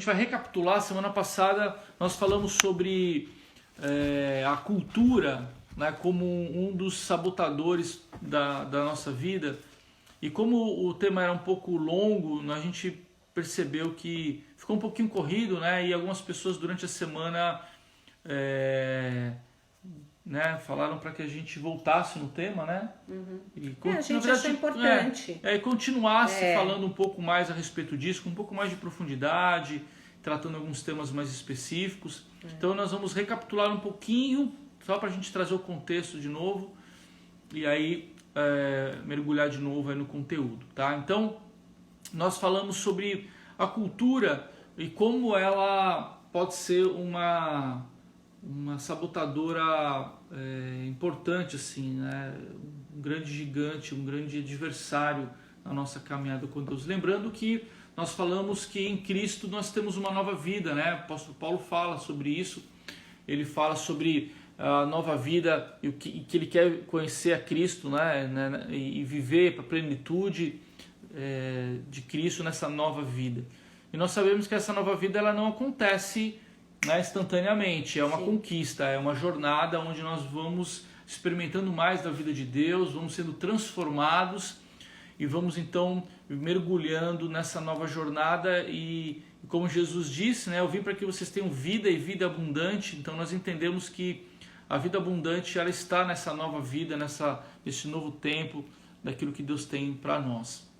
A gente vai recapitular. Semana passada nós falamos sobre a cultura, né, como um dos sabotadores da nossa vida. E como o tema era um pouco longo, a gente percebeu que ficou um pouquinho corrido, né, e algumas pessoas durante a semana falaram para que a gente voltasse no tema, né? Uhum. E, a gente achou importante. Continuasse falando um pouco mais a respeito disso, com um pouco mais de profundidade, tratando alguns temas mais específicos. Então nós vamos recapitular um pouquinho, só para a gente trazer o contexto de novo, e aí mergulhar de novo aí no conteúdo, tá? Então, nós falamos sobre a cultura e como ela pode ser uma sabotadora importante, assim, né? Um grande gigante, um grande adversário na nossa caminhada com Deus. Lembrando que nós falamos que em Cristo nós temos uma nova vida, né? O apóstolo Paulo fala sobre isso. Ele fala sobre a nova vida e que ele quer conhecer a Cristo, né? E viver para a plenitude de Cristo nessa nova vida. E nós sabemos que essa nova vida ela não acontece, né, instantaneamente, é uma conquista, é uma jornada onde nós vamos experimentando mais da vida de Deus, vamos sendo transformados e vamos então mergulhando nessa nova jornada. E como Jesus disse, né, eu vim para que vocês tenham vida e vida abundante. Então nós entendemos que a vida abundante ela está nessa nova vida, nesse novo tempo, daquilo que Deus tem para nós.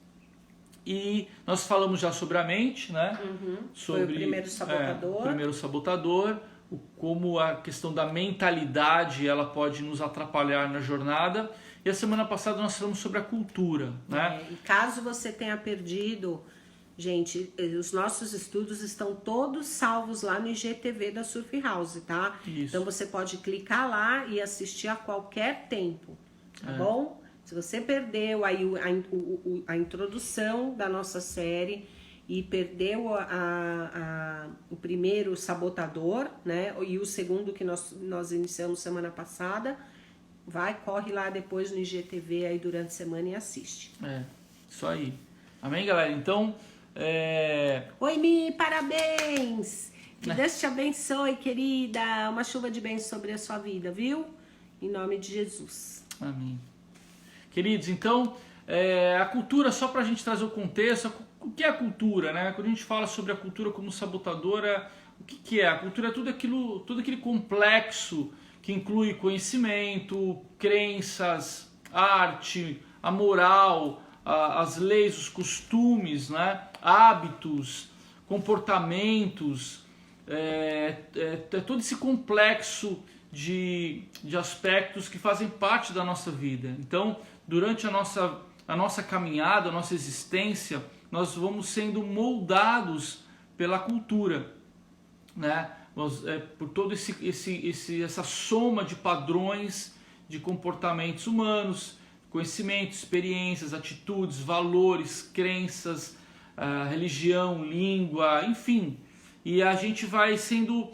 E nós falamos já sobre a mente, né? Foi o primeiro sabotador. O primeiro sabotador, como a questão da mentalidade ela pode nos atrapalhar na jornada. E a semana passada nós falamos sobre a cultura, né? E caso você tenha perdido, gente, os nossos estudos estão todos salvos lá no IGTV da Surf House, tá? Isso. Então você pode clicar lá e assistir a qualquer tempo, tá bom? Se você perdeu aí a introdução da nossa série e perdeu o primeiro sabotador, né? E o segundo que nós iniciamos semana passada, corre lá depois no IGTV aí durante a semana e assiste. Isso aí. Amém, galera? Então, Oi, Mi, parabéns! Que Deus te abençoe, querida. Uma chuva de bênçãos sobre a sua vida, viu? Em nome de Jesus. Amém. Queridos, então, a cultura, só para a gente trazer o contexto, o que é a cultura, né? Quando a gente fala sobre a cultura como sabotadora, o que é? A cultura é todo aquele complexo que inclui conhecimento, crenças, arte, a moral, as leis, os costumes, né? Hábitos, comportamentos, todo esse complexo de aspectos que fazem parte da nossa vida. Então, durante a nossa caminhada, a nossa existência, nós vamos sendo moldados pela cultura, né? Por todo essa soma de padrões de comportamentos humanos, conhecimentos, experiências, atitudes, valores, crenças, religião, língua, enfim. E a gente vai sendo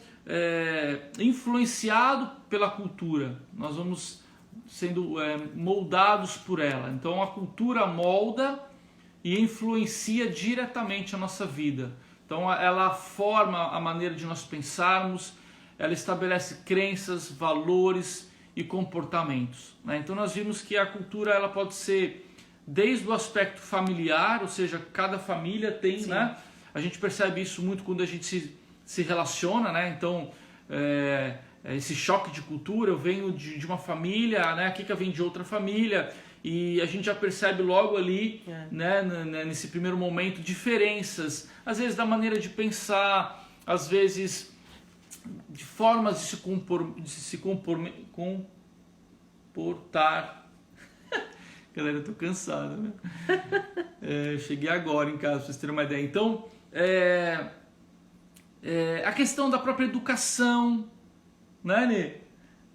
influenciado pela cultura, nós vamos sendo moldados por ela. Então a cultura molda e influencia diretamente a nossa vida. Então ela forma a maneira de nós pensarmos, ela estabelece crenças, valores e comportamentos, né? Então nós vimos que a cultura ela pode ser desde o aspecto familiar, ou seja, cada família tem, né? A gente percebe isso muito quando a gente se relaciona, né? Então esse choque de cultura, eu venho de uma família, né? A Kika vem de outra família, e a gente já percebe logo ali, né? Nesse primeiro momento, diferenças, às vezes da maneira de pensar, às vezes de formas de se comportar. Galera, eu tô cansado, né? Cheguei agora em casa, pra vocês terem uma ideia. Então, a questão da própria educação, né, Nê?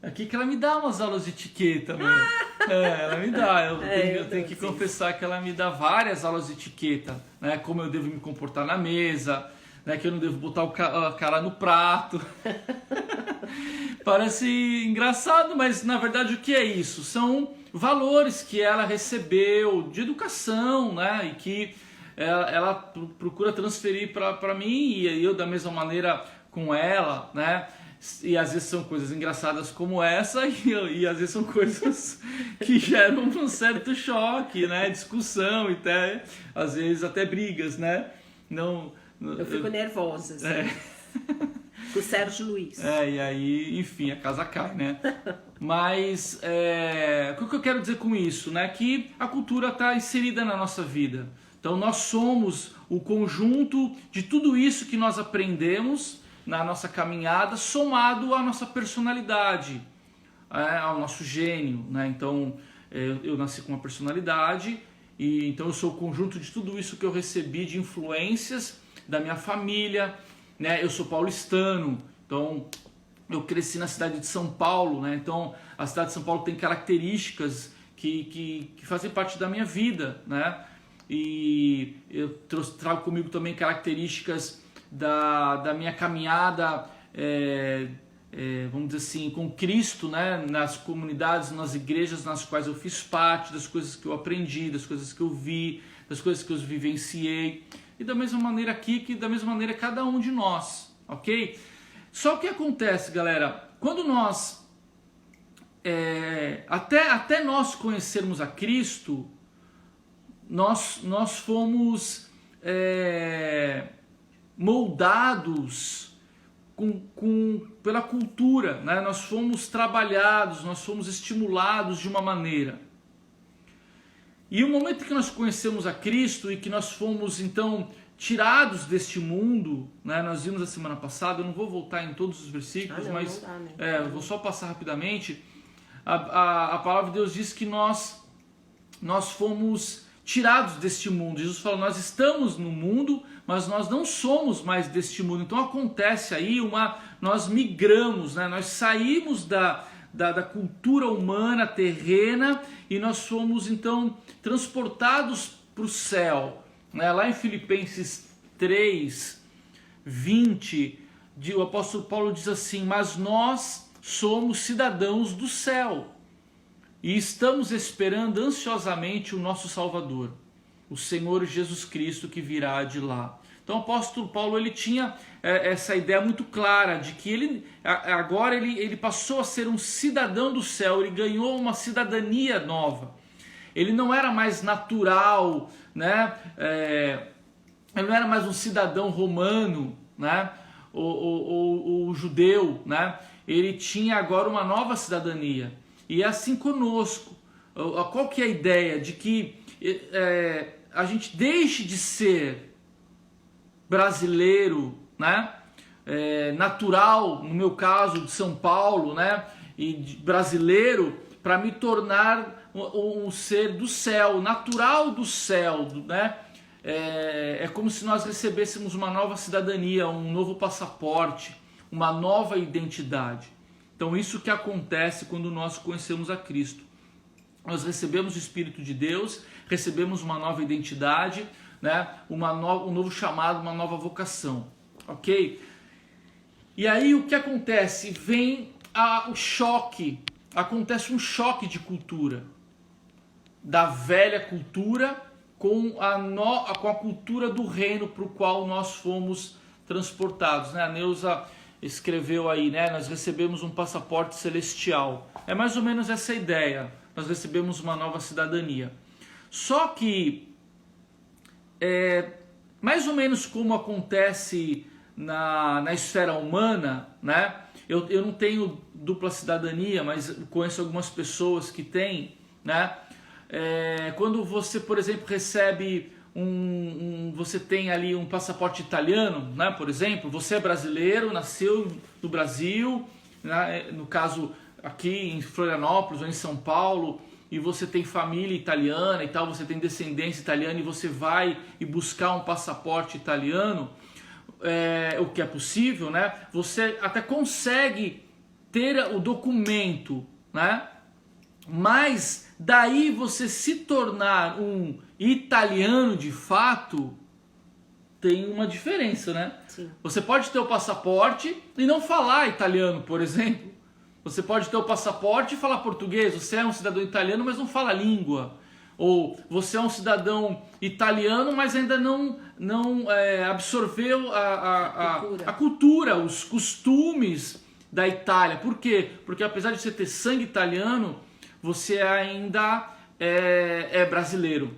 Aqui que ela me dá umas aulas de etiqueta, né? Ela me dá, eu tenho que confessar que ela me dá várias aulas de etiqueta, né? Como eu devo me comportar na mesa, né? Que eu não devo botar a cara no prato. Parece engraçado, mas na verdade o que é isso? São valores que ela recebeu de educação, né? E que ela procura transferir para mim e eu da mesma maneira com ela, né? E às vezes são coisas engraçadas como essa e às vezes são coisas que geram um certo choque, né? Discussão e até, às vezes até brigas, né? Não, eu fico nervosa, assim. Com o Sérgio Luiz. E aí, enfim, a casa cai, né? Mas o que eu quero dizer com isso, né? Que a cultura está inserida na nossa vida. Então nós somos o conjunto de tudo isso que nós aprendemos na nossa caminhada, somado à nossa personalidade, ao nosso gênio, né? Então eu nasci com uma personalidade e então eu sou o conjunto de tudo isso que eu recebi de influências da minha família, né? Eu sou paulistano, então eu cresci na cidade de São Paulo, né? Então a cidade de São Paulo tem características que fazem parte da minha vida, né? E eu trago comigo também características da minha caminhada, vamos dizer assim, com Cristo, né? Nas comunidades, nas igrejas nas quais eu fiz parte, das coisas que eu aprendi, das coisas que eu vi, das coisas que eu vivenciei. E da mesma maneira aqui, que da mesma maneira cada um de nós, ok? Só que acontece, galera, quando nós, até nós conhecermos a Cristo, nós fomos moldados pela cultura, né? Nós fomos trabalhados, nós fomos estimulados de uma maneira. E o momento que nós conhecemos a Cristo e que nós fomos então tirados deste mundo, né? Nós vimos a semana passada, eu não vou voltar em todos os versículos, mas eu vou só passar rapidamente. A palavra de Deus diz que nós fomos tirados deste mundo. Jesus fala, nós estamos no mundo, mas nós não somos mais deste mundo. Então acontece aí nós migramos, né? Nós saímos da cultura humana terrena e nós fomos então transportados para o céu, né? Lá em Filipenses 3:20, o apóstolo Paulo diz assim, mas nós somos cidadãos do céu e estamos esperando ansiosamente o nosso Salvador, o Senhor Jesus Cristo que virá de lá. Então o apóstolo Paulo ele tinha essa ideia muito clara de que ele passou a ser um cidadão do céu, ele ganhou uma cidadania nova. Ele não era mais natural, né? Ele não era mais um cidadão romano, né? Ou judeu, né? Ele tinha agora uma nova cidadania. E é assim conosco. Qual que é a ideia? De que a gente deixe de ser brasileiro, né? Natural, no meu caso, de São Paulo, né? E brasileiro, para me tornar um ser do céu, natural do céu, né? É como se nós recebêssemos uma nova cidadania, um novo passaporte, uma nova identidade. Então isso que acontece quando nós conhecemos a Cristo. Nós recebemos o Espírito de Deus, recebemos uma nova identidade, né? Um novo chamado, uma nova vocação, ok? E aí o que acontece? Vem o choque, acontece um choque de cultura, da velha cultura com a cultura do reino para o qual nós fomos transportados, né? A Neuza escreveu aí, né? Nós recebemos um passaporte celestial. É mais ou menos essa ideia. Nós recebemos uma nova cidadania. Só que mais ou menos como acontece na esfera humana, né? Eu não tenho dupla cidadania, mas conheço algumas pessoas que têm, né? Quando você, por exemplo, recebe você tem ali um passaporte italiano, né? Por exemplo, você é brasileiro, nasceu no Brasil, né? No caso aqui em Florianópolis ou em São Paulo, e você tem família italiana e tal, você tem descendência italiana e você vai e buscar um passaporte italiano, o que é possível, né? Você até consegue ter o documento, né? Mas daí você se tornar um italiano de fato tem uma diferença, né? Sim. Você pode ter o passaporte e não falar italiano, por exemplo. Você pode ter o passaporte e falar português. Você é um cidadão italiano, mas não fala a língua. Ou você é um cidadão italiano, mas ainda não absorveu a cultura, os costumes da Itália. Por quê? Porque apesar de você ter sangue italiano, você ainda é brasileiro.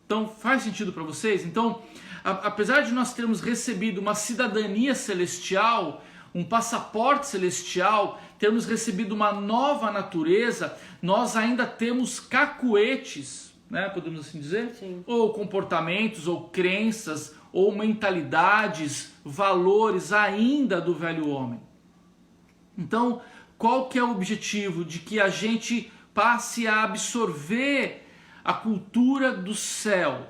Então faz sentido para vocês? Então, apesar de nós termos recebido uma cidadania celestial, um passaporte celestial, termos recebido uma nova natureza, nós ainda temos cacuetes, né, podemos assim dizer? Sim. Ou comportamentos, ou crenças, ou mentalidades, valores ainda do velho homem. Então, qual que é o objetivo? De que a gente passe a absorver a cultura do céu.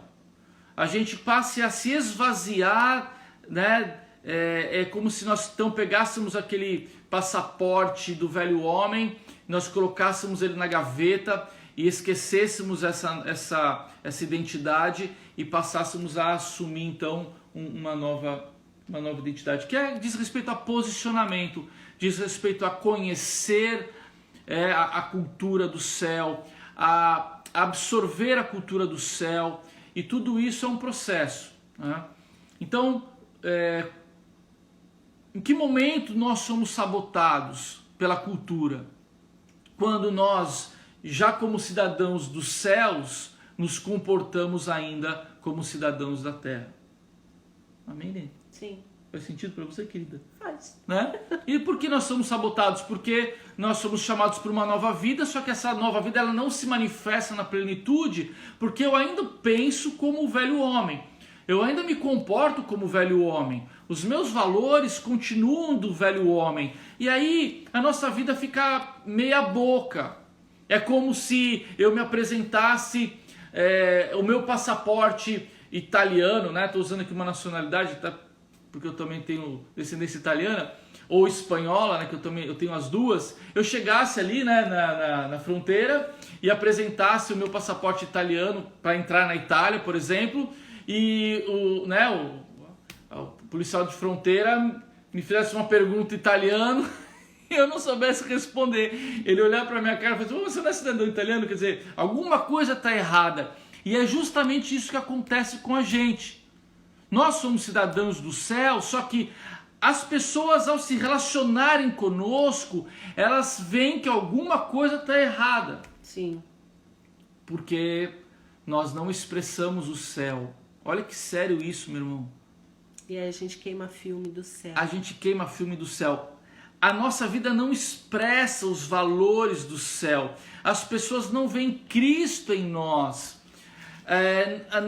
A gente passe a se esvaziar, né? É como se nós então pegássemos aquele passaporte do velho homem, nós colocássemos ele na gaveta e esquecêssemos essa identidade e passássemos a assumir então uma nova identidade, que diz respeito a posicionamento, diz respeito a conhecer a cultura do céu, a absorver a cultura do céu, e tudo isso é um processo, né? Então, em que momento nós somos sabotados pela cultura? Quando nós, já como cidadãos dos céus, nos comportamos ainda como cidadãos da terra. Amém, né? Sim. Faz sentido para você, querida? Faz. Né? E por que nós somos sabotados? Porque nós somos chamados por uma nova vida, só que essa nova vida ela não se manifesta na plenitude, porque eu ainda penso como o velho homem. Eu ainda me comporto como o velho homem. Os meus valores continuam do velho homem. E aí a nossa vida fica meia boca. É como se eu me apresentasse o meu passaporte italiano, né? Estou usando aqui uma nacionalidade, tá? Porque eu também tenho descendência italiana, ou espanhola, né, que eu tenho as duas. Eu chegasse ali, né, na fronteira e apresentasse o meu passaporte italiano para entrar na Itália, por exemplo, e o policial de fronteira me fizesse uma pergunta em italiano e eu não soubesse responder. Ele olhar para minha cara e falar: você não é cidadão italiano? Quer dizer, alguma coisa está errada. E é justamente isso que acontece com a gente. Nós somos cidadãos do céu, só que as pessoas, ao se relacionarem conosco, elas veem que alguma coisa está errada. Sim. Porque nós não expressamos o céu. Olha que sério isso, meu irmão. E aí a gente queima filme do céu. A gente queima filme do céu. A nossa vida não expressa os valores do céu. As pessoas não veem Cristo em nós. A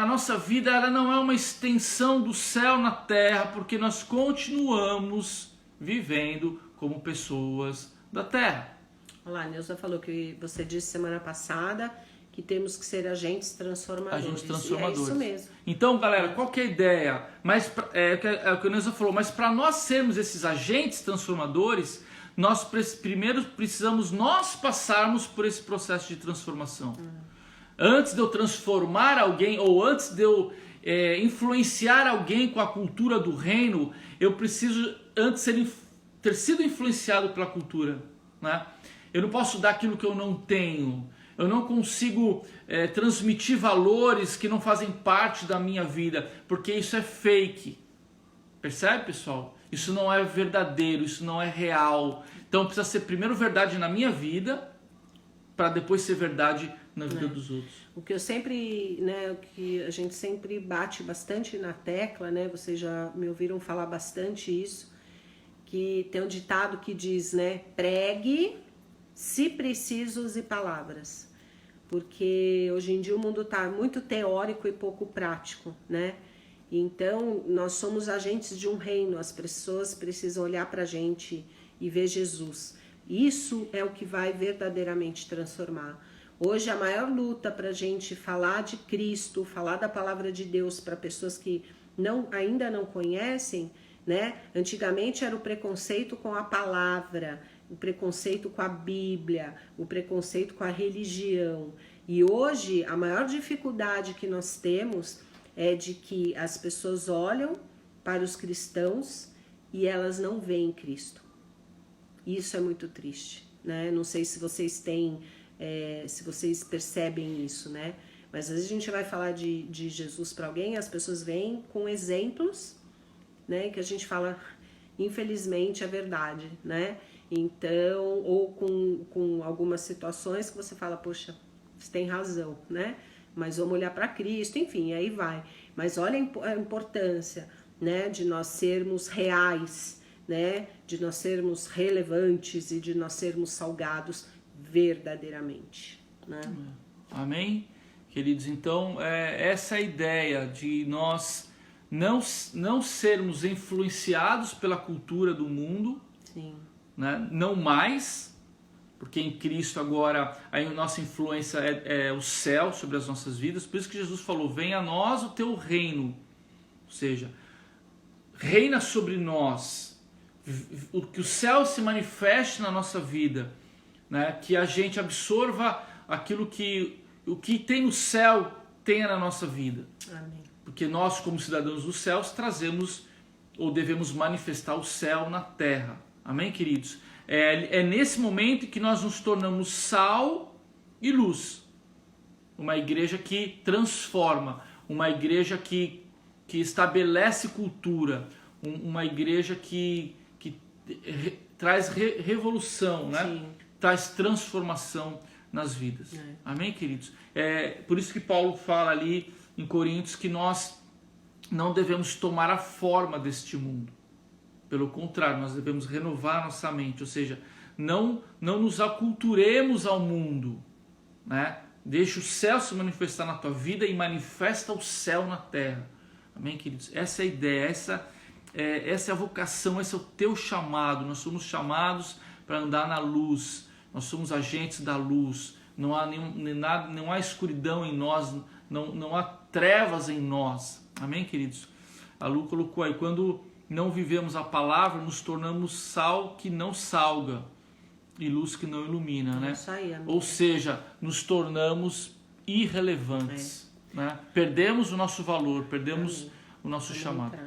nossa vida ela não é uma extensão do céu na terra, porque nós continuamos vivendo como pessoas da terra. Olha lá, a Neuza falou que você disse semana passada que temos que ser agentes transformadores. Agentes transformadores. E é isso mesmo. Então, galera, qual que é a ideia? Mas, é o que a Neuza falou, mas para nós sermos esses agentes transformadores, nós primeiro precisamos nós passarmos por esse processo de transformação. Antes de eu transformar alguém, ou antes de eu influenciar alguém com a cultura do reino, eu preciso antes ter sido influenciado pela cultura, né? Eu não posso dar aquilo que eu não tenho. Eu não consigo transmitir valores que não fazem parte da minha vida, porque isso é fake. Percebe, pessoal? Isso não é verdadeiro, isso não é real. Então precisa ser primeiro verdade na minha vida, para depois ser verdade na vida dos outros. O que eu sempre, né, o que a gente sempre bate bastante na tecla, né, vocês já me ouviram falar bastante isso, que tem um ditado que diz, né, pregue, se preciso, use palavras. Porque hoje em dia o mundo está muito teórico e pouco prático, né? Então nós somos agentes de um reino, as pessoas precisam olhar para a gente e ver Jesus. Isso é o que vai verdadeiramente transformar. Hoje a maior luta para a gente falar de Cristo, falar da palavra de Deus para pessoas que ainda não conhecem, né? Antigamente era o preconceito com a palavra, o preconceito com a Bíblia, o preconceito com a religião. E hoje a maior dificuldade que nós temos é de que as pessoas olham para os cristãos e elas não veem Cristo. Isso é muito triste, né? Não sei se vocês têm se vocês percebem isso, né? Mas às vezes a gente vai falar de Jesus para alguém, as pessoas vêm com exemplos, né? Que a gente fala, infelizmente, é verdade, né? Então, ou com algumas situações que você fala, poxa, você tem razão, né? Mas vamos olhar para Cristo, enfim, aí vai. Mas olha a importância, né, de nós sermos reais, né, de nós sermos relevantes e de nós sermos salgados verdadeiramente, né? Amém? Queridos, então, essa é a ideia de nós não sermos influenciados pela cultura do mundo, Sim. né? Não mais, porque em Cristo agora a nossa influência é o céu sobre as nossas vidas. Por isso que Jesus falou, venha a nós o teu reino, ou seja, reina sobre nós, que o céu se manifeste na nossa vida, né? Que a gente absorva aquilo que o que tem no céu tenha na nossa vida. Amém. Porque nós, como cidadãos dos céus, trazemos ou devemos manifestar o céu na terra. Amém, queridos? É nesse momento que nós nos tornamos sal e luz. Uma igreja que transforma, uma igreja que estabelece cultura, uma igreja que traz revolução, né? Sim. Traz transformação nas vidas. Amém, queridos? Por isso que Paulo fala ali em Coríntios que nós não devemos tomar a forma deste mundo. Pelo contrário, nós devemos renovar nossa mente, ou seja, não nos aculturemos ao mundo, né? Deixa o céu se manifestar na tua vida e manifesta o céu na terra. Amém, queridos? Essa é a ideia, essa é a vocação, esse é o teu chamado. Nós somos chamados para andar na luz, nós somos agentes da luz, não há escuridão em nós, não há trevas em nós. Amém, queridos? A Lu colocou aí, quando não vivemos a palavra, nos tornamos sal que não salga e luz que não ilumina, né? Isso aí, ou seja, nos tornamos irrelevantes, né? Perdemos o nosso valor, perdemos o nosso chamado.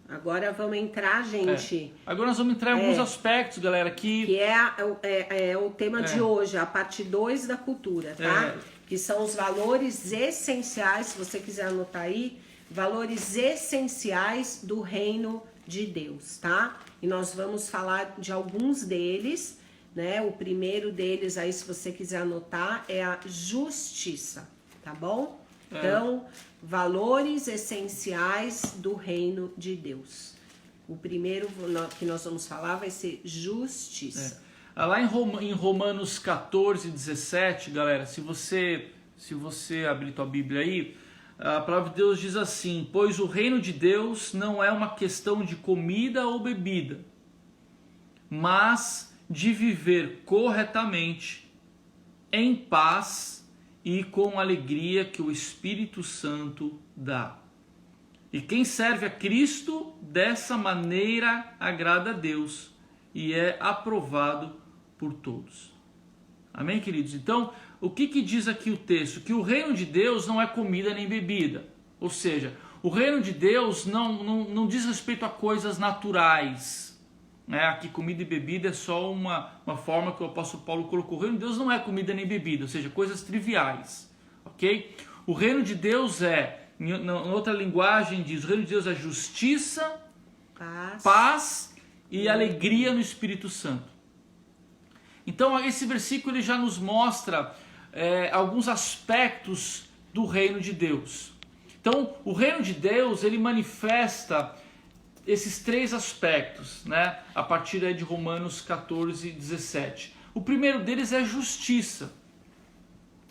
Agora vamos entrar, gente. Agora nós vamos entrar em alguns aspectos, galera, que é o tema de hoje, a parte 2 da cultura, tá? Que são os valores essenciais, se você quiser anotar aí, valores essenciais do reino de Deus, tá? E nós vamos falar de alguns deles, né? O primeiro deles aí, se você quiser anotar, é a justiça, tá bom? Então, valores essenciais do reino de Deus. O primeiro que nós vamos falar vai ser justiça. Lá em Romanos 14, 17, galera, se você abrir tua Bíblia aí, a palavra de Deus diz assim: pois o reino de Deus não é uma questão de comida ou bebida, mas de viver corretamente, em paz e com alegria que o Espírito Santo dá. E quem serve a Cristo dessa maneira agrada a Deus e é aprovado por todos. Amém, queridos? Então, o que diz aqui o texto? Que o reino de Deus não é comida nem bebida. Ou seja, o reino de Deus não diz respeito a coisas naturais. Aqui comida e bebida é só uma forma que o apóstolo Paulo colocou. O reino de Deus não é comida nem bebida, ou seja, coisas triviais. Ok? O reino de Deus em outra linguagem diz, o reino de Deus é justiça, paz e alegria no Espírito Santo. Então esse versículo ele já nos mostra alguns aspectos do reino de Deus. Então o reino de Deus ele manifesta esses três aspectos, né? A partir aí de Romanos 14, 17. O primeiro deles é justiça.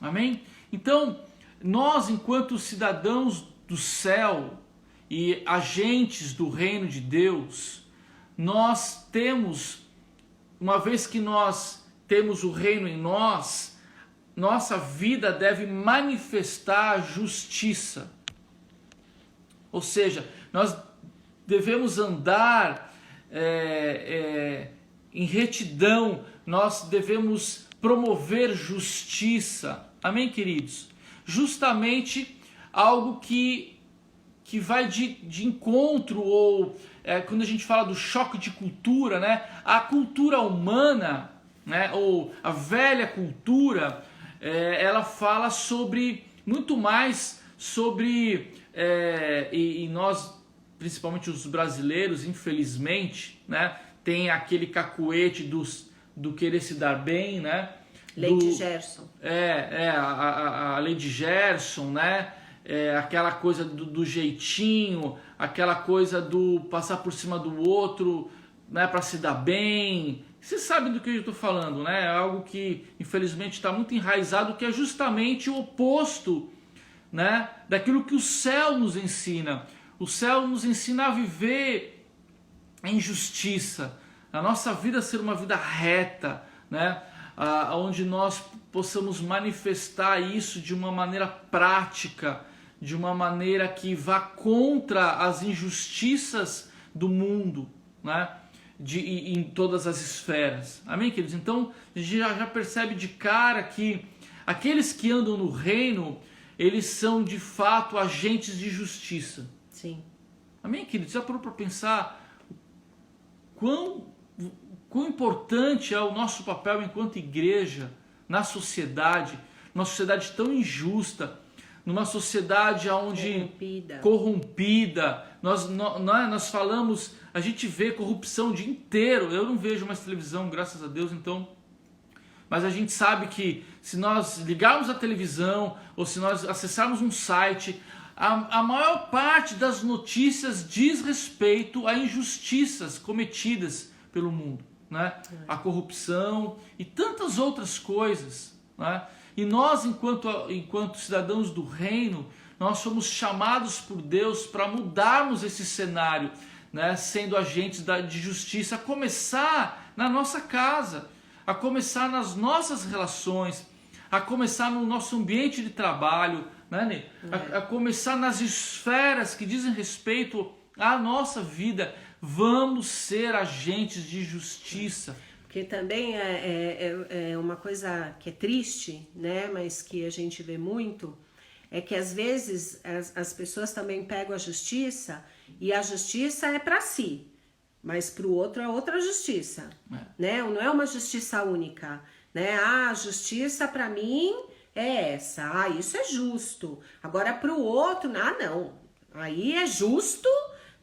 Amém? Então nós, enquanto cidadãos do céu e agentes do reino de Deus, nós temos, uma vez que nós temos o reino em nós, nossa vida deve manifestar justiça. Ou seja, nós devemos andar em retidão, nós devemos promover justiça. Amém, queridos? Justamente algo que vai de encontro, ou quando a gente fala do choque de cultura, né? A cultura humana, né? Ou a velha cultura, ela fala sobre muito mais sobre e nós, principalmente os brasileiros, infelizmente, né, tem aquele cacuete do querer se dar bem, né? Lei de Gerson. A lei de Gerson, né? Aquela coisa do jeitinho, aquela coisa do passar por cima do outro, né, para se dar bem. Você sabe do que eu estou falando, né? É algo que infelizmente está muito enraizado, que é justamente o oposto, né, daquilo que o céu nos ensina. O céu nos ensina a viver em justiça, a nossa vida ser uma vida reta, né? Onde nós possamos manifestar isso de uma maneira prática, de uma maneira que vá contra as injustiças do mundo, né? Em todas as esferas. Amém, queridos? Então, a gente já percebe de cara que aqueles que andam no reino, eles são de fato agentes de justiça. Sim. Amém, queridos? Já parou para pensar quão importante é o nosso papel enquanto igreja na sociedade, numa sociedade tão injusta, numa sociedade onde corrompida. Nós falamos, a gente vê corrupção o dia inteiro. Eu não vejo mais televisão, graças a Deus, então. Mas a gente sabe que se nós ligarmos a televisão ou se nós acessarmos um site, a maior parte das notícias diz respeito a injustiças cometidas pelo mundo, né? A corrupção e tantas outras coisas, né? E nós, enquanto cidadãos do reino, nós somos chamados por Deus para mudarmos esse cenário, né? Sendo agentes de justiça, a começar na nossa casa, a começar nas nossas relações, a começar no nosso ambiente de trabalho, né, Ney? A começar nas esferas que dizem respeito à nossa vida. Vamos ser agentes de justiça. Porque também é uma coisa que é triste, né? Mas que a gente vê muito, é que às vezes as pessoas também pegam a justiça e a justiça é para si, mas para o outro é outra justiça, né? Não é uma justiça única, né? A justiça para mim é essa, isso é justo. Agora para o outro, não, aí é justo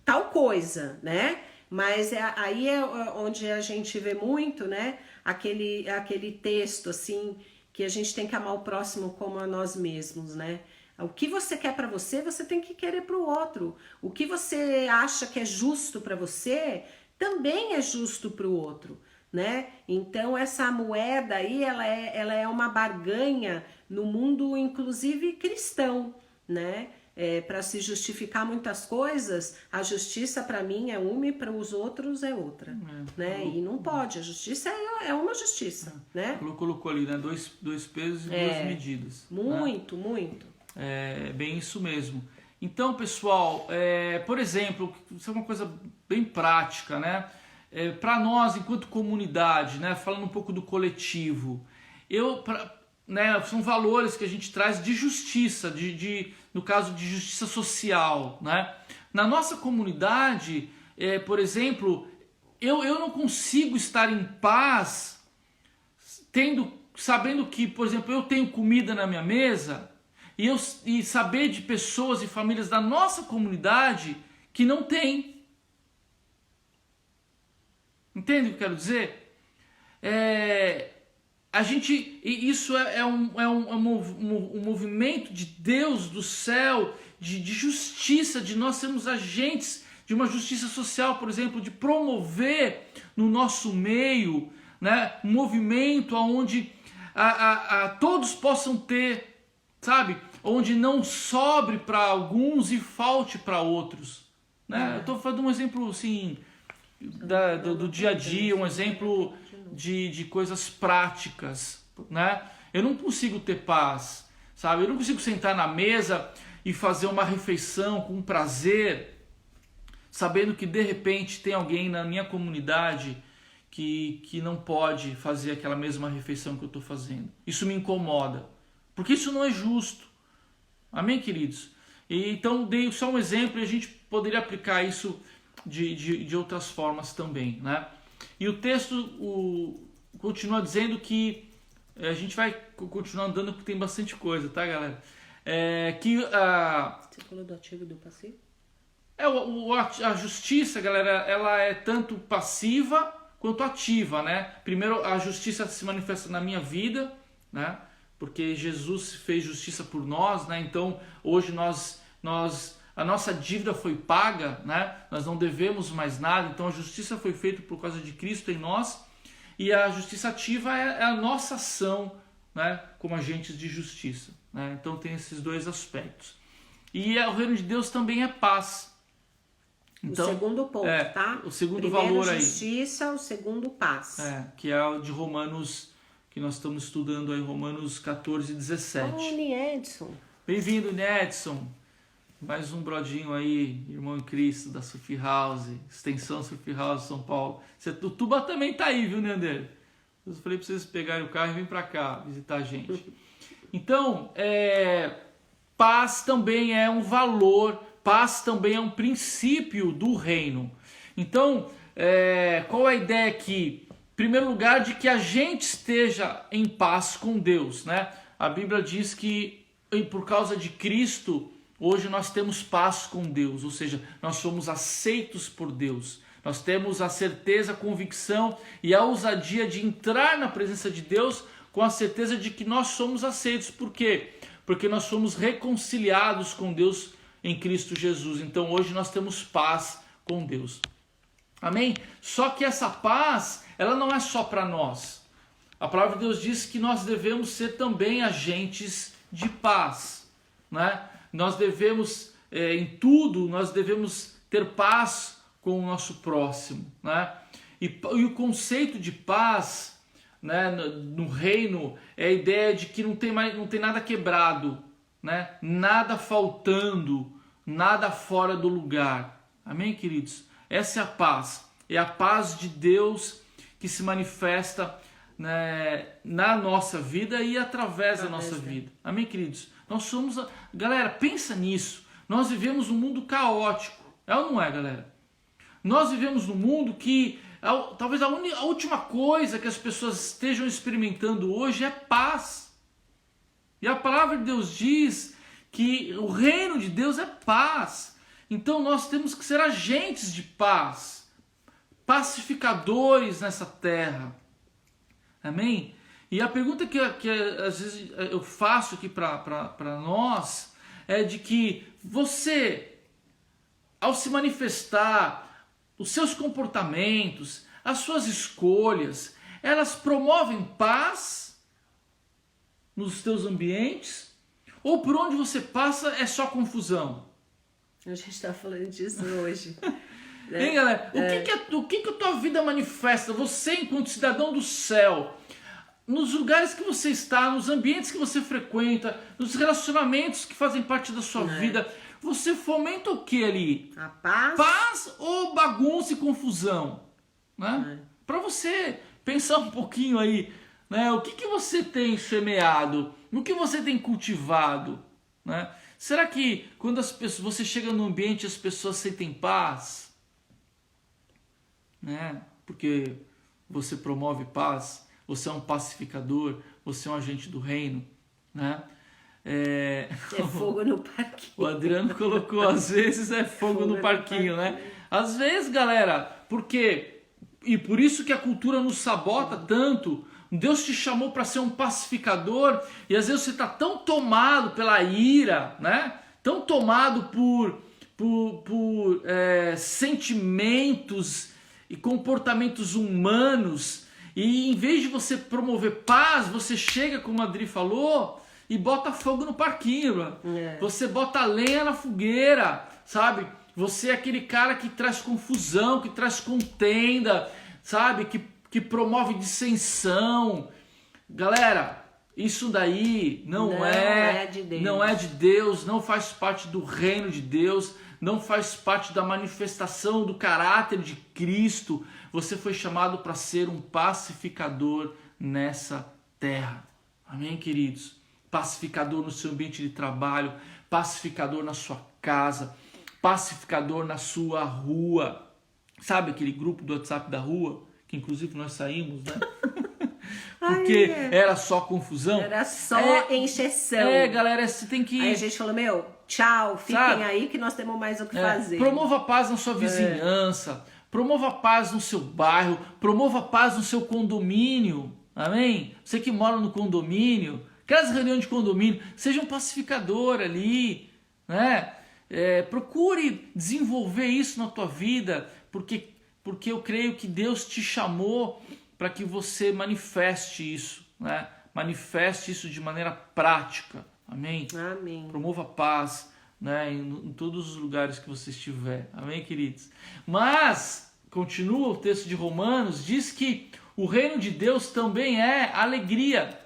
tal coisa, né? Mas aí é onde a gente vê muito, né? Aquele texto assim, que a gente tem que amar o próximo como a nós mesmos, né? O que você quer para você, você tem que querer para o outro. O que você acha que é justo para você, também é justo para o outro, né? Então essa moeda aí, ela é uma barganha no mundo, inclusive cristão, né? Para se justificar muitas coisas, a justiça para mim é uma e para os outros é outra, né? E não pode, a justiça é uma justiça, né? Colocou ali, né? Dois pesos e duas medidas. Muito, né? Muito. É bem isso mesmo. Então, pessoal, por exemplo, isso é uma coisa bem prática, né? Para nós, enquanto comunidade, né? Falando um pouco do coletivo, né, são valores que a gente traz de justiça, no caso de justiça social, né? Na nossa comunidade, por exemplo, eu não consigo estar em paz sabendo que, por exemplo, eu tenho comida na minha mesa e saber de pessoas e famílias da nossa comunidade que não tem. Entende o que eu quero dizer? Isso é um movimento de Deus do céu, de justiça, de nós sermos agentes de uma justiça social, por exemplo, de promover no nosso meio, né, um movimento onde todos possam ter, sabe, onde não sobre para alguns e falte para outros, né? Eu estou fazendo um exemplo assim do dia a dia, um exemplo de coisas práticas, né? Eu não consigo ter paz, sabe? Eu não consigo sentar na mesa e fazer uma refeição com prazer, sabendo que de repente tem alguém na minha comunidade que não pode fazer aquela mesma refeição que eu estou fazendo. Isso me incomoda, porque isso não é justo. Amém, queridos? Então dei só um exemplo e a gente poderia aplicar isso de outras formas também, né? E o texto continua dizendo que A gente vai continuar andando porque tem bastante coisa, tá, galera? Você falou do ativo e do passivo? A justiça, galera, ela é tanto passiva quanto ativa, né? Primeiro, a justiça se manifesta na minha vida, né? Porque Jesus fez justiça por nós, né? Então, hoje a nossa dívida foi paga, né? Nós não devemos mais nada, então a justiça foi feita por causa de Cristo em nós. E a justiça ativa é a nossa ação, né? Como agentes de justiça, né? Então tem esses dois aspectos. E o reino de Deus também é paz. Então, o segundo ponto, tá? O segundo Primeiro, valor aí. Justiça, o segundo, paz. Que é o de Romanos, que nós estamos estudando aí, Romanos 14, 17. Oh, Edson. Bem-vindo, Edson. Mais um brodinho aí, irmão em Cristo, da Sufi House, extensão Sufi House, São Paulo. O Tuba também tá aí, viu, Neander? Eu falei pra vocês pegarem o carro e virem pra cá visitar a gente. Então, paz também é um valor, paz também é um princípio do reino. Então, qual a ideia aqui? Em primeiro lugar, de que a gente esteja em paz com Deus, né? A Bíblia diz que por causa de Cristo, hoje nós temos paz com Deus, ou seja, nós somos aceitos por Deus. Nós temos a certeza, a convicção e a ousadia de entrar na presença de Deus com a certeza de que nós somos aceitos. Por quê? Porque nós somos reconciliados com Deus em Cristo Jesus. Então hoje nós temos paz com Deus. Amém? Só que essa paz, ela não é só para nós. A palavra de Deus diz que nós devemos ser também agentes de paz, né? Nós devemos, em tudo, nós devemos ter paz com o nosso próximo, né? E o conceito de paz, né, no reino é a ideia de que não tem nada quebrado, né? Nada faltando, nada fora do lugar. Amém, queridos? Essa é a paz. É a paz de Deus que se manifesta, né, na nossa vida e através da nossa vida. Amém, queridos? Nós somos... Galera, pensa nisso. Nós vivemos um mundo caótico. É ou não é, galera? Nós vivemos num mundo que talvez a última coisa que as pessoas estejam experimentando hoje é paz. E a palavra de Deus diz que o reino de Deus é paz. Então nós temos que ser agentes de paz, pacificadores nessa terra. Amém? E a pergunta que às vezes eu faço aqui para nós é de que você, ao se manifestar, os seus comportamentos, as suas escolhas, elas promovem paz nos teus ambientes? Ou por onde você passa é só confusão? A gente está falando disso hoje. Hein, galera? O que a tua vida manifesta? Você, enquanto cidadão do céu, nos lugares que você está, nos ambientes que você frequenta, nos relacionamentos que fazem parte da sua vida, você fomenta o que ali? A paz? Paz ou bagunça e confusão? Né? Para você pensar um pouquinho aí, né? O que você tem semeado? O que você tem cultivado? Né? Será que quando você chega no ambiente as pessoas sentem paz? Né? Porque você promove paz, você é um pacificador, você é um agente do reino, né? É fogo no parquinho. O Adriano colocou, às vezes é fogo no parquinho, né? Às vezes, galera, porque, e por isso que a cultura nos sabota tanto. Deus te chamou para ser um pacificador e às vezes você está tão tomado pela ira, né? Tão tomado por sentimentos e comportamentos humanos, e em vez de você promover paz, você chega, como a Adri falou, e bota fogo no parquinho. Você bota lenha na fogueira, sabe? Você é aquele cara que traz confusão, que traz contenda, sabe? Que promove dissensão. Galera, isso daí não é de Deus. Não é de Deus, não faz parte do reino de Deus, não faz parte da manifestação do caráter de Cristo. Você foi chamado para ser um pacificador nessa terra. Amém, queridos? Pacificador no seu ambiente de trabalho, pacificador na sua casa, pacificador na sua rua. Sabe aquele grupo do WhatsApp da rua? Que inclusive nós saímos, né? porque era só confusão. Era só encheção. Galera, você tem que... Aí a gente falou, tchau, fiquem aí que nós temos mais o que fazer. Promova a paz na sua vizinhança, promova a paz no seu bairro, promova a paz no seu condomínio, amém? Você que mora no condomínio, aquelas reuniões de condomínio, seja um pacificador ali, né? Procure desenvolver isso na tua vida, porque eu creio que Deus te chamou para que você manifeste isso, né? Manifeste isso de maneira prática, amém? Amém. Promova a paz, né? Em todos os lugares que você estiver, amém, queridos? Mas, continua o texto de Romanos, diz que o reino de Deus também é alegria,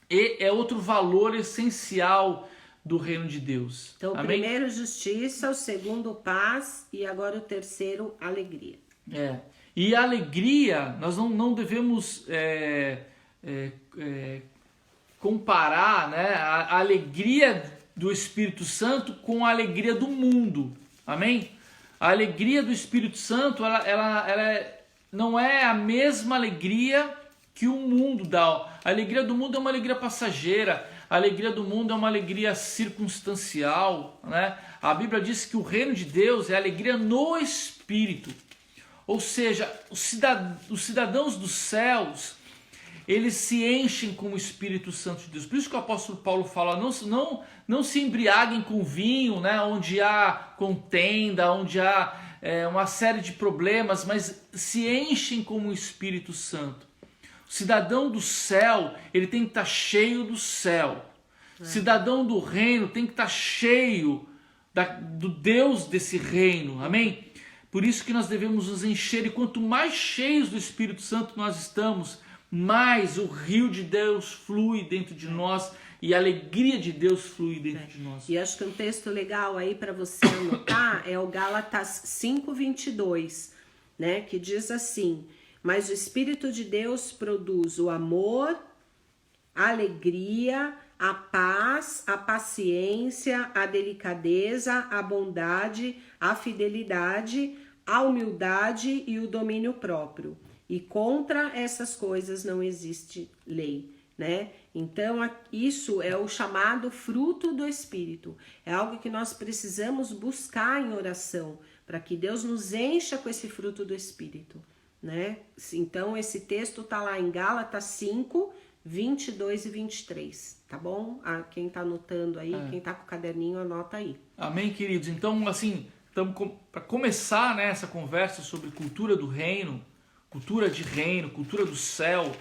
e é outro valor essencial do reino de Deus. Então, o amém? primeiro justiça, o segundo paz e agora o terceiro alegria. E a alegria, nós não devemos comparar, né, a alegria do Espírito Santo com a alegria do mundo, amém? A alegria do Espírito Santo, ela não é a mesma alegria que o mundo dá. A alegria do mundo é uma alegria passageira, a alegria do mundo é uma alegria circunstancial, né? A Bíblia diz que o reino de Deus é alegria no Espírito. Ou seja, os cidadãos dos céus, eles se enchem com o Espírito Santo de Deus. Por isso que o apóstolo Paulo fala, não se embriaguem com vinho, né? Onde há contenda, onde há uma série de problemas, mas se enchem com o Espírito Santo. O cidadão do céu, ele tem que estar cheio do céu. Cidadão do reino tem que estar cheio do Deus desse reino, amém? Por isso que nós devemos nos encher, e quanto mais cheios do Espírito Santo nós estamos, mais o rio de Deus flui dentro de nós e a alegria de Deus flui dentro de nós. E acho que um texto legal aí para você anotar é o Gálatas 5:22, né? Que diz assim: mas o Espírito de Deus produz o amor, a alegria, a paz, a paciência, a delicadeza, a bondade, a fidelidade, a humildade e o domínio próprio. E contra essas coisas não existe lei, né? Então, isso é o chamado fruto do Espírito. É algo que nós precisamos buscar em oração, para que Deus nos encha com esse fruto do Espírito, né? Então, esse texto está lá em Gálatas 5, 22 e 23, tá bom? Quem tá anotando aí, quem tá com o caderninho, anota aí. Amém, queridos? Então, assim, para começar, né, essa conversa sobre cultura do reino, cultura de reino, cultura do céu,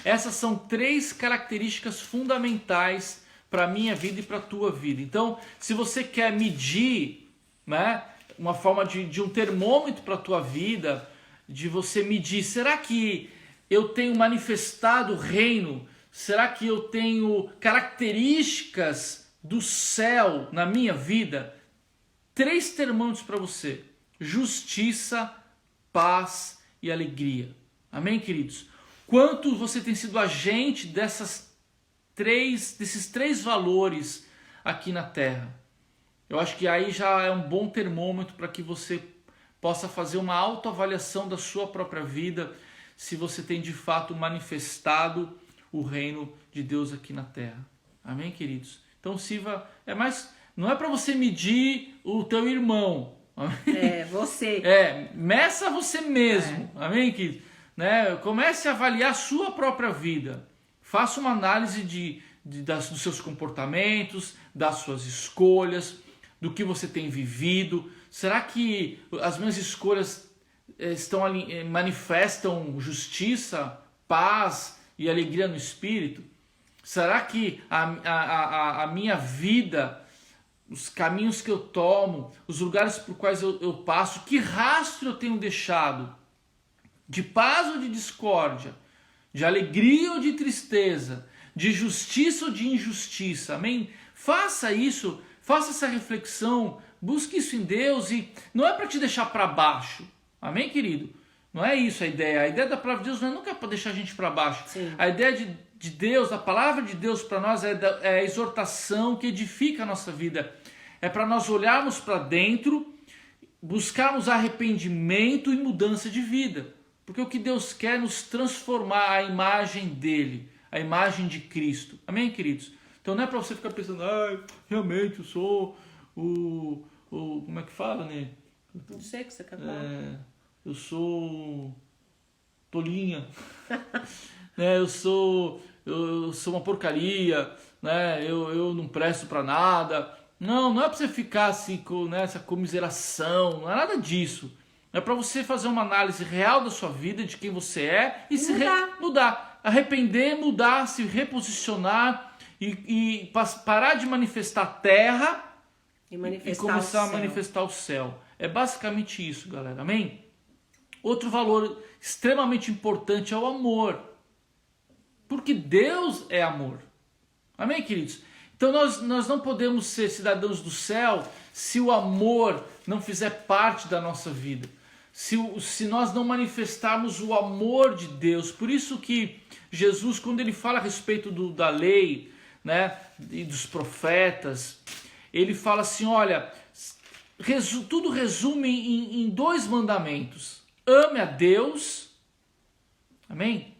essas são 3 características fundamentais para a minha vida e para a tua vida. Então, se você quer medir, né, uma forma de um termômetro para a tua vida, de você medir, será que eu tenho manifestado o reino? Será que eu tenho características do céu na minha vida? 3 termômetros para você: justiça, paz e alegria. Amém, queridos? Quanto você tem sido agente desses 3 valores aqui na terra? Eu acho que aí já é um bom termômetro para que você possa fazer uma autoavaliação da sua própria vida, se você tem de fato manifestado o reino de Deus aqui na terra. Amém, queridos? Então, Silva, não é para você medir o teu irmão. Amém? Você. Meça você mesmo. Amém, queridos? Né? Comece a avaliar a sua própria vida. Faça uma análise dos seus comportamentos, das suas escolhas, do que você tem vivido. Será que as minhas escolhas manifestam justiça, paz e alegria no espírito? Será que a minha vida, os caminhos que eu tomo, os lugares por quais eu passo, que rastro eu tenho deixado? De paz ou de discórdia? De alegria ou de tristeza? De justiça ou de injustiça? Amém? Faça isso, faça essa reflexão, busque isso em Deus, e não é para te deixar para baixo. Amém, querido? Não é isso a ideia. A ideia da palavra de Deus não é nunca para deixar a gente para baixo. Sim. A ideia de Deus, a palavra de Deus para nós é a exortação que edifica a nossa vida. É para nós olharmos para dentro, buscarmos arrependimento e mudança de vida. Porque o que Deus quer é nos transformar a imagem dele, a imagem de Cristo. Amém, queridos? Então não é para você ficar pensando, realmente eu sou como é que fala, né? Não sei o que você quer falar. Eu sou tolinha, né? Eu sou uma porcaria, né? Eu não presto para nada. Não é para você ficar assim com essa comiseração, não é nada disso. É para você fazer uma análise real da sua vida, de quem você é e se mudar, arrepender, mudar, se reposicionar e parar de manifestar a terra e começar a manifestar o céu. É basicamente isso, galera. Amém? Outro valor extremamente importante é o amor. Porque Deus é amor. Amém, queridos? Então nós não podemos ser cidadãos do céu se o amor não fizer parte da nossa vida. Se nós não manifestarmos o amor de Deus. Por isso que Jesus, quando ele fala a respeito da lei, né, e dos profetas, ele fala assim, olha, tudo resume em 2 mandamentos. Ame a Deus, amém?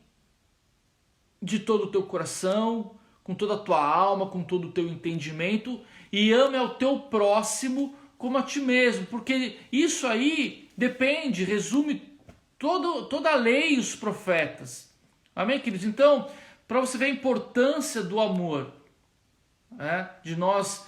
De todo o teu coração, com toda a tua alma, com todo o teu entendimento, e ame ao teu próximo como a ti mesmo, porque isso aí resume toda a lei e os profetas. Amém, queridos? Então, para você ver a importância do amor, de nós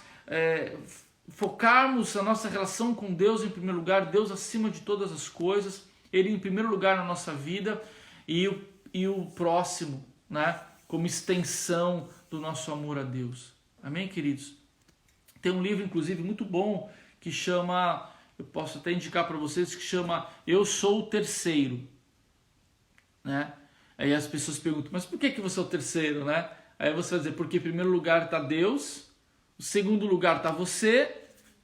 focarmos a nossa relação com Deus em primeiro lugar, Deus acima de todas as coisas, Ele em primeiro lugar na nossa vida e o próximo, né, como extensão do nosso amor a Deus. Amém, queridos? Tem um livro, inclusive, muito bom que chama, eu posso até indicar para vocês, que chama Eu Sou o Terceiro, né? Aí as pessoas perguntam, mas por que você é o terceiro, né? Aí você vai dizer, porque em primeiro lugar está Deus, em segundo lugar está você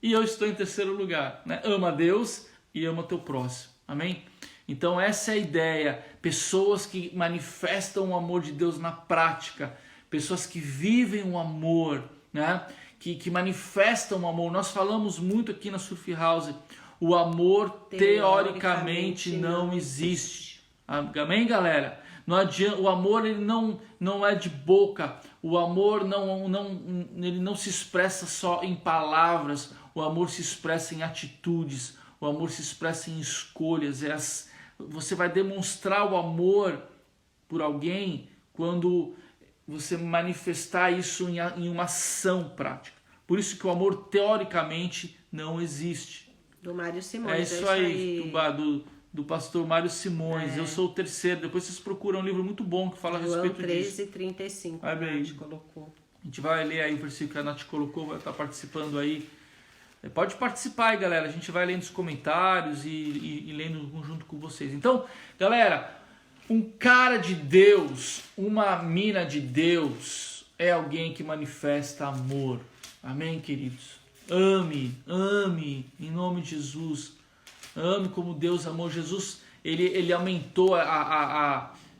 e eu estou em terceiro lugar, né? Ama a Deus e ama o teu próximo, amém? Então essa é a ideia, pessoas que manifestam o amor de Deus na prática, pessoas que vivem o amor, né? Que manifestam o amor. Nós falamos muito aqui na Surf House, o amor teoricamente não existe. Amém, galera? Não adianta, o amor ele não é de boca, o amor ele não se expressa só em palavras, o amor se expressa em atitudes, o amor se expressa em escolhas. Você vai demonstrar o amor por alguém quando você manifestar isso em uma ação prática. Por isso que o amor teoricamente não existe. Do Mário Simões. É isso aí. Do pastor Mário Simões. Eu sou o terceiro. Depois vocês procuram um livro muito bom que fala a respeito disso. João 13:35. A Nath colocou. A gente vai ler aí o versículo que a Nath colocou, vai estar participando aí. Pode participar aí, galera. A gente vai lendo os comentários e lendo junto com vocês. Então, galera, um cara de Deus, uma mina de Deus, é alguém que manifesta amor. Amém, queridos? Ame, em nome de Jesus. Ame como Deus amou. Jesus, ele aumentou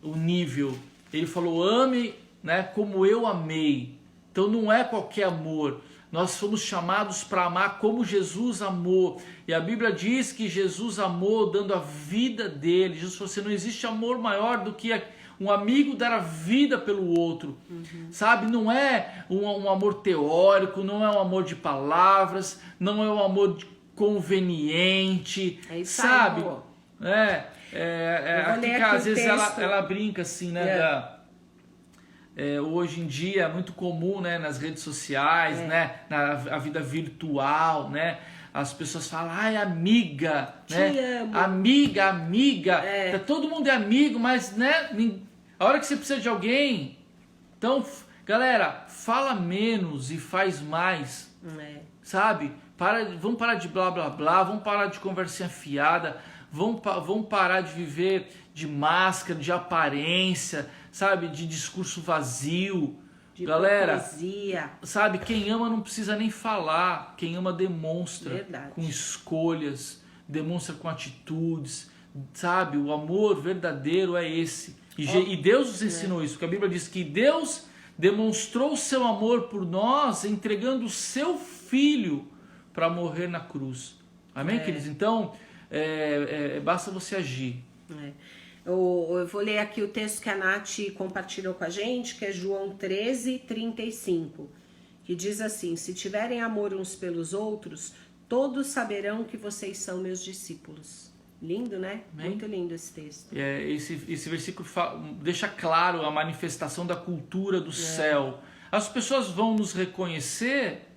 o nível. Ele falou, ame, né, como eu amei. Então não é qualquer amor. Nós fomos chamados para amar como Jesus amou. E a Bíblia diz que Jesus amou dando a vida dele. Jesus falou assim, não existe amor maior do que um amigo dar a vida pelo outro. Sabe? Não é um amor teórico, não é um amor de palavras, não é um amor conveniente. É isso sabe? Aí, às vezes ela brinca assim, né? Hoje em dia é muito comum, né, nas redes sociais, né, a vida virtual, né, as pessoas falam, ai, amiga, né, te amo. amiga, todo mundo é amigo, mas, né, a hora que você precisa de alguém, então, galera, fala menos e faz mais, sabe, vamos parar de blá blá blá, vamos parar de conversinha fiada, vamos parar de viver de máscara, de aparência, sabe, de discurso vazio. Galera, hipocrisia. Sabe, quem ama não precisa nem falar, quem ama demonstra. Verdade. Com escolhas, demonstra com atitudes, sabe, o amor verdadeiro é esse. E Deus nos ensinou isso, porque a Bíblia diz que Deus demonstrou o seu amor por nós entregando o seu Filho para morrer na cruz. Amém, queridos? Então, basta você agir. Eu vou ler aqui o texto que a Nath compartilhou com a gente, que é João 13:35, que diz assim: se tiverem amor uns pelos outros, todos saberão que vocês são meus discípulos. Lindo, né? Amém. Muito lindo esse texto. Esse versículo deixa claro a manifestação da cultura do céu. As pessoas vão nos reconhecer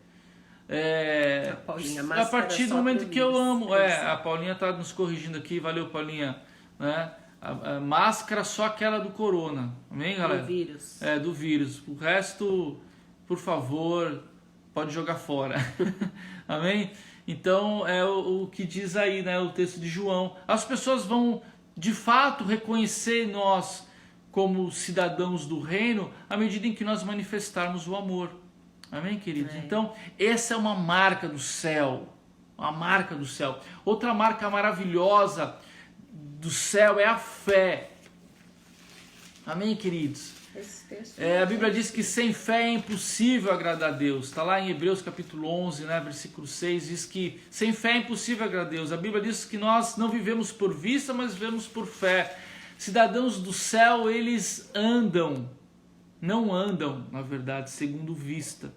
a partir do momento que eu amo. A Paulinha está nos corrigindo aqui, valeu, Paulinha. Né? A máscara só aquela do corona, amém, galera? Do vírus. Do vírus. O resto, por favor, pode jogar fora. Amém? Então é o que diz aí, né, o texto de João. As pessoas vão de fato reconhecer nós como cidadãos do reino à medida em que nós manifestarmos o amor. Amém, queridos? Então essa é uma marca do céu. Uma marca do céu. Outra marca maravilhosa do céu é a fé. Amém, queridos? A Bíblia diz que sem fé é impossível agradar a Deus. Está lá em Hebreus capítulo 11, né, versículo 6, diz que sem fé é impossível agradar a Deus. A Bíblia diz que nós não vivemos por vista, mas vivemos por fé. Cidadãos do céu, eles não andam, na verdade, segundo vista.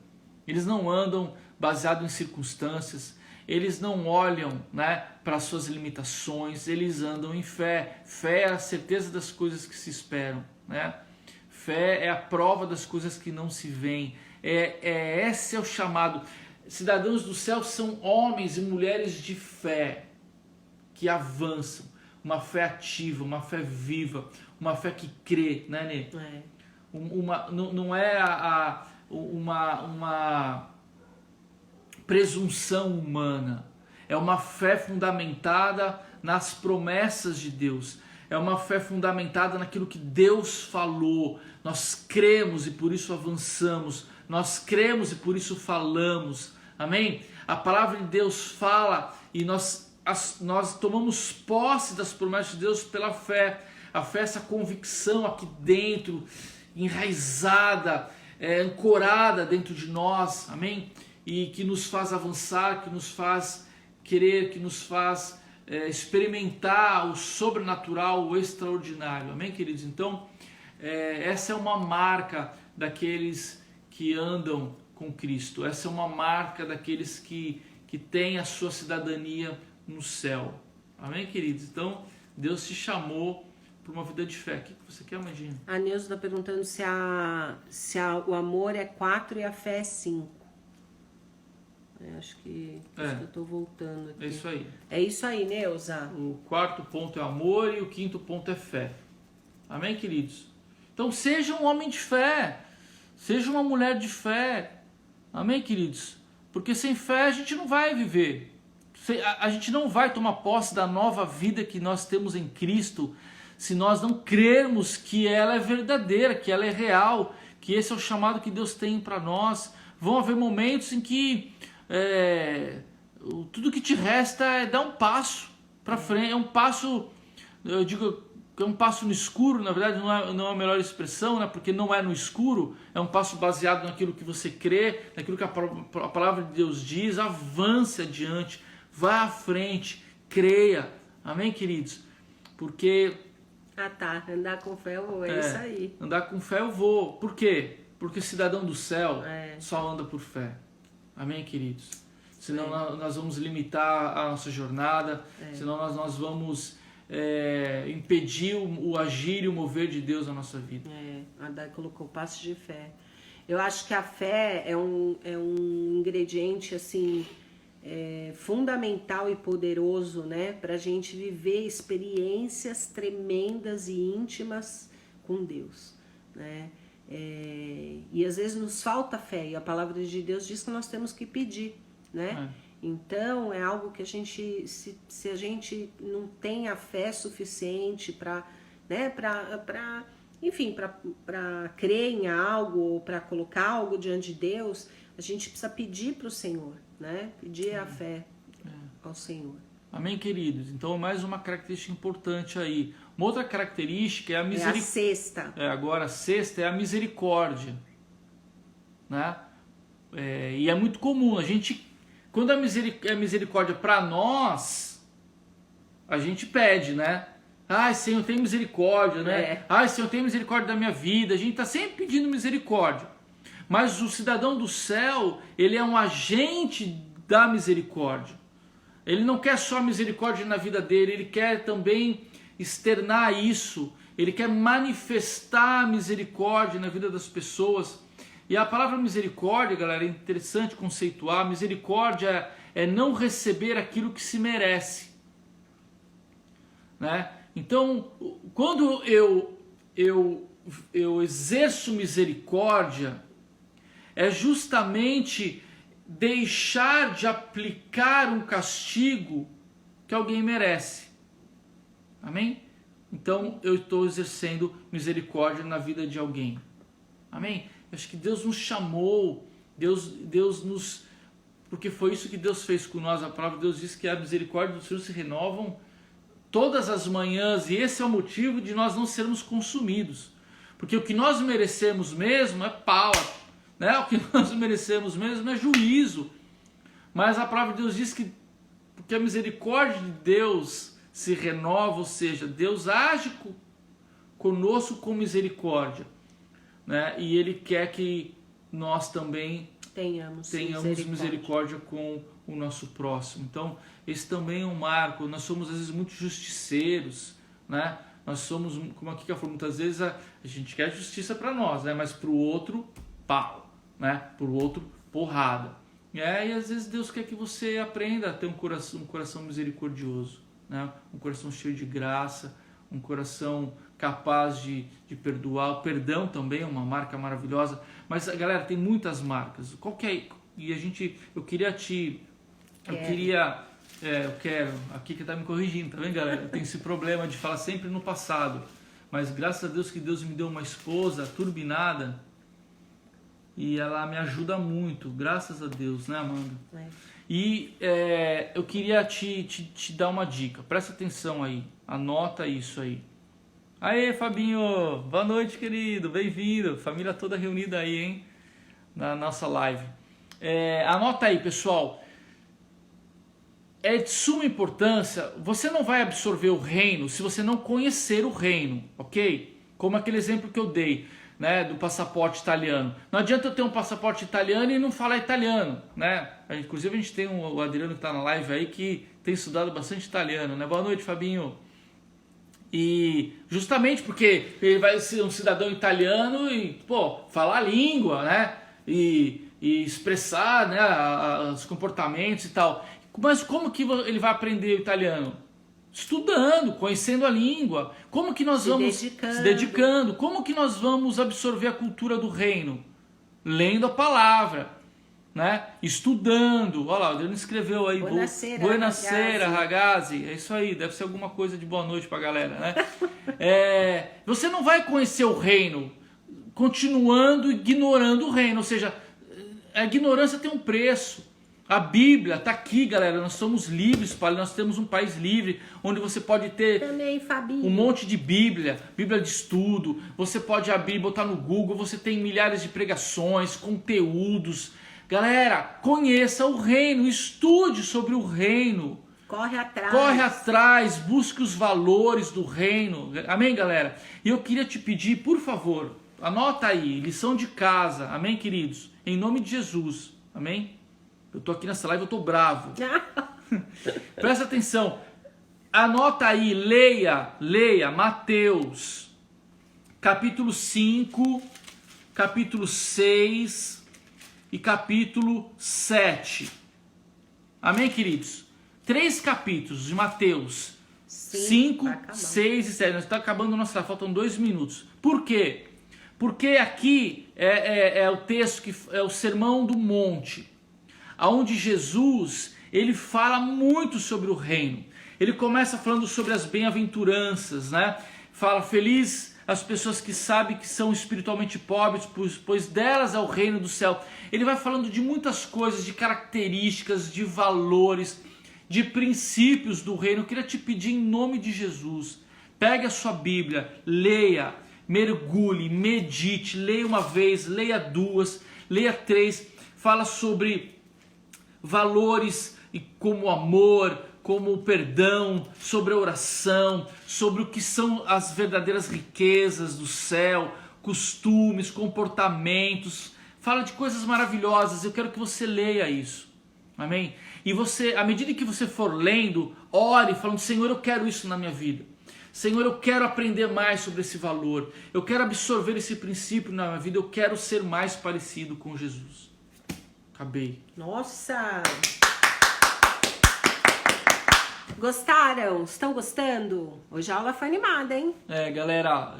Eles não andam baseado em circunstâncias. Eles não olham, né, para as suas limitações. Eles andam em fé. Fé é a certeza das coisas que se esperam, né? Fé é a prova das coisas que não se veem. Esse é o chamado. Cidadãos do céu são homens e mulheres de fé que avançam. Uma fé ativa, uma fé viva, uma fé que crê, né, Nê? Não é uma presunção humana. É uma fé fundamentada nas promessas de Deus. É uma fé fundamentada naquilo que Deus falou. Nós cremos e por isso avançamos. Nós cremos e por isso falamos. Amém? A palavra de Deus fala e nós tomamos posse das promessas de Deus pela fé. A fé é essa convicção aqui dentro, enraizada, ancorada dentro de nós. Amém? E que nos faz avançar, que nos faz querer, que nos faz experimentar o sobrenatural, o extraordinário. Amém, queridos? Então, essa é uma marca daqueles que andam com Cristo. Essa é uma marca daqueles que têm a sua cidadania no céu. Amém, queridos? Então, Deus te chamou para uma vida de fé. O que você quer, Mandinha? A Neuza está perguntando se o amor é 4 e a fé é 5. Acho que eu estou voltando aqui. É isso aí. É isso aí, Neuza. O quarto ponto é amor e o quinto ponto é fé. Amém, queridos? Então seja um homem de fé. Seja uma mulher de fé. Amém, queridos? Porque sem fé a gente não vai viver. A gente não vai tomar posse da nova vida que nós temos em Cristo se nós não crermos que ela é verdadeira, que ela é real, que esse é o chamado que Deus tem para nós. Vão haver momentos em que tudo que te resta é dar um passo para frente. É um passo, eu digo que é um passo no escuro, na verdade não é a melhor expressão, né? Porque não é no escuro, é um passo baseado naquilo que você crê, naquilo que a palavra de Deus diz. Avance adiante, vá à frente, creia. Amém, queridos? Porque... andar com fé eu vou, isso aí. Andar com fé eu vou. Por quê? Porque cidadão do céu só anda por fé. Amém, queridos? Senão nós vamos limitar a nossa jornada, senão nós vamos impedir o agir e o mover de Deus na nossa vida. A Dai colocou passos de fé. Eu acho que a fé é um ingrediente assim, fundamental e poderoso, né, para a gente viver experiências tremendas e íntimas com Deus, né? E às vezes nos falta fé, e a palavra de Deus diz que nós temos que pedir, né? Então é algo que a gente, se a gente não tem a fé suficiente para, né, enfim, para crer em algo ou para colocar algo diante de Deus, a gente precisa pedir para o Senhor, né? Pedir a fé ao Senhor. Amém, queridos? Então, mais uma característica importante aí. Uma outra característica é a misericórdia. É a sexta. Agora, a sexta é a misericórdia. Né? E é muito comum. A gente, quando a misericórdia para nós, a gente pede, né? Ai, Senhor, tem misericórdia, né? É. Ai, Senhor, tem misericórdia da minha vida. A gente está sempre pedindo misericórdia. Mas o cidadão do céu, ele é um agente da misericórdia. Ele não quer só misericórdia na vida dele, ele quer também externar isso. Ele quer manifestar a misericórdia na vida das pessoas. E a palavra misericórdia, galera, é interessante conceituar. Misericórdia é não receber aquilo que se merece, né? Então, quando eu exerço misericórdia, é justamente deixar de aplicar um castigo que alguém merece. Amém? Então, eu estou exercendo misericórdia na vida de alguém. Amém? Eu acho que Deus nos chamou, Deus nos... Porque foi isso que Deus fez com nós. A palavra de Deus diz que a misericórdia do Senhor se renovam todas as manhãs, e esse é o motivo de nós não sermos consumidos. Porque o que nós merecemos mesmo é pau, né? O que nós merecemos mesmo é juízo. Mas a palavra de Deus diz que porque a misericórdia de Deus se renova, ou seja, Deus age conosco com misericórdia, né? E Ele quer que nós também tenhamos misericórdia com o nosso próximo. Então, esse também é um marco. Nós somos às vezes muito justiceiros, né? Nós somos, como a Kika falou, muitas vezes a gente quer justiça para nós, né? Mas para o outro, pau, né? Para o outro, porrada. E às vezes Deus quer que você aprenda a ter um coração misericordioso, né? Um coração cheio de graça, um coração capaz de perdoar. O perdão também é uma marca maravilhosa. Mas, galera, tem muitas marcas. Qual que é? E eu quero, a Kika tá me corrigindo, tá vendo, galera? Eu tenho esse problema de falar sempre no passado, mas graças a Deus que Deus me deu uma esposa turbinada e ela me ajuda muito, graças a Deus, né, Amanda? É. E eu queria te dar uma dica, presta atenção aí, anota isso aí. Aê, Fabinho, boa noite, querido, bem-vindo, família toda reunida aí, hein, na nossa live. Anota aí, pessoal. É de suma importância, você não vai absorver o reino se você não conhecer o reino, ok? Como aquele exemplo que eu dei, né, do passaporte italiano. Não adianta eu ter um passaporte italiano e não falar italiano, né? Inclusive a gente tem o Adriano que está na live aí que tem estudado bastante italiano, né? Boa noite, Fabinho. E justamente porque ele vai ser um cidadão italiano e, falar a língua, né? E expressar, né, os comportamentos e tal. Mas como que ele vai aprender o italiano? Estudando, conhecendo a língua. Como que nós vamos se dedicando? Como que nós vamos absorver a cultura do reino? Lendo a palavra, né? Estudando. Olha lá, o Adriano escreveu aí. Buonasera, ragazzi. É isso aí, deve ser alguma coisa de boa noite pra galera, né? Você não vai conhecer o reino continuando ignorando o reino. Ou seja, a ignorância tem um preço. A Bíblia está aqui, galera. Nós somos livres, nós temos um país livre, onde você pode ter também, um monte de Bíblia de estudo. Você pode abrir, botar no Google, você tem milhares de pregações, conteúdos. Galera, conheça o reino, estude sobre o reino. Corre atrás, busque os valores do reino. Amém, galera? E eu queria te pedir, por favor, anota aí, lição de casa. Amém, queridos? Em nome de Jesus. Amém? Eu tô aqui nessa live, eu tô bravo. Presta atenção. Anota aí, leia Mateus, capítulo 5, capítulo 6 e capítulo 7. Amém, queridos? 3 capítulos de Mateus. 5, 6 e 7. Nós estamos acabando a nossa live, faltam 2 minutos. Por quê? Porque aqui é o texto que é o Sermão do Monte, onde Jesus, ele fala muito sobre o reino. Ele começa falando sobre as bem-aventuranças, né? Fala, feliz as pessoas que sabem que são espiritualmente pobres, pois delas é o reino do céu. Ele vai falando de muitas coisas, de características, de valores, de princípios do reino. Eu queria te pedir em nome de Jesus, pegue a sua Bíblia, leia, mergulhe, medite, leia uma vez, leia 2, leia 3, fala sobre valores como amor, como o perdão, sobre a oração, sobre o que são as verdadeiras riquezas do céu, costumes, comportamentos. Fala de coisas maravilhosas. Eu quero que você leia isso. Amém? E você, à medida que você for lendo, ore falando: Senhor, eu quero isso na minha vida. Senhor, eu quero aprender mais sobre esse valor. Eu quero absorver esse princípio na minha vida. Eu quero ser mais parecido com Jesus. Acabei. Nossa! Gostaram? Estão gostando? Hoje a aula foi animada, hein? Galera,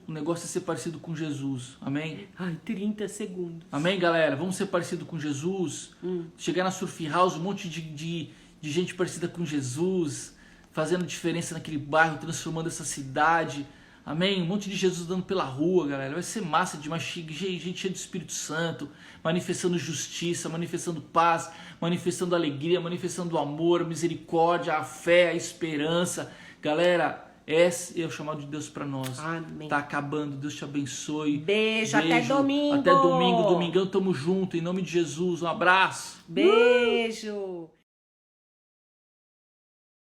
o negócio é ser parecido com Jesus. Amém? Ai, 30 segundos. Amém, galera? Vamos ser parecido com Jesus. Chegar na Surf House, um monte de gente parecida com Jesus, fazendo diferença naquele bairro, transformando essa cidade. Amém? Um monte de Jesus andando pela rua, galera. Vai ser massa demais. Gente cheia do Espírito Santo, manifestando justiça, manifestando paz, manifestando alegria, manifestando amor, misericórdia, a fé, a esperança. Galera, esse é o chamado de Deus para nós. Amém. Tá acabando. Deus te abençoe. Beijo. Até domingo. Até domingo. Domingão, tamo junto. Em nome de Jesus. Um abraço. Beijo.